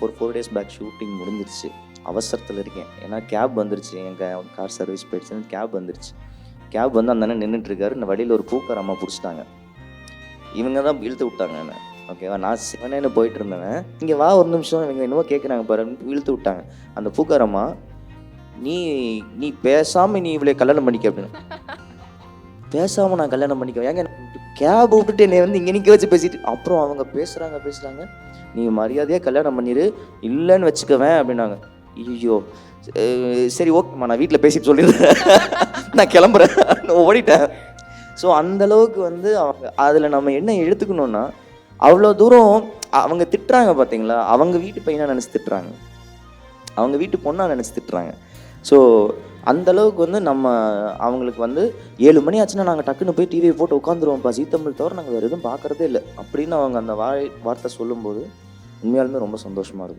ஒரு 4 days back shooting முடிஞ்சிருச்சு. அவசரத்தில் இருக்கேன். ஏன்னா கேப் வந்துருச்சு. எங்கள் கார் சர்வீஸ் போயிடுச்சுன்னு கேப் வந்துருச்சு. கேப் வந்து அந்த அண்ணன் நின்றுட்டுருக்காரு. இந்த வழியில் ஒரு பூக்கார அம்மா பிடிச்சிட்டாங்க. இவங்க தான் இழுத்து விட்டாங்க என்ன. ஓகேவா, நான் சிவனேன்னு போயிட்டு இருந்தேன். இங்கே வா ஒரு நிமிஷம், இவங்க என்னவோ கேட்குறாங்க பாரு, இழுத்து விட்டாங்க. அந்த பூக்காரம்மா, நீ நீ பேசாமல் நீ இவளை கல்யாணம் பண்ணிக்க அப்படின்னு. பேசாமல் நான் கல்யாணம் பண்ணிக்க, ஏங்க கேப் விட்டுட்டு என்னை வந்து இங்கே நிற்க வச்சு பேசிட்டு, அப்புறம் அவங்க பேசுகிறாங்க, நீ மரியாதையாக கல்யாணம் பண்ணிடு, இல்லைன்னு வச்சுக்கவேன் அப்படின்னாங்க. ஐயோ சரி ஓகேம்மா, நான் வீட்டில் பேசிட்டு சொல்லிடுறேன், நான் கிளம்புறேன், ஓடிட்டேன். ஸோ அந்தளவுக்கு வந்து அவங்க அதில் நம்ம என்ன எடுத்துக்கணுன்னா, அவ்வளோ தூரம் அவங்க திட்டுறாங்க பார்த்தீங்களா, அவங்க வீட்டு பையனாக நினச்சி திட்டுறாங்க, அவங்க வீட்டு பொண்ணாக நினச்சி திட்டுறாங்க. ஸோ அந்தளவுக்கு வந்து நம்ம அவங்களுக்கு வந்து 7 மணி ஆச்சுன்னா நாங்கள் டக்குன்னு போய் டிவியை போட்டு உட்காந்துருவோம்ப்பா, ஜீ தமிழ் தவிர நாங்கள் வேறு எதுவும் பார்க்குறதே இல்லை அப்படின்னு அவங்க அந்த வார்த்தை சொல்லும்போது உண்மையாலுமே ரொம்ப சந்தோஷமாக இருக்கும்.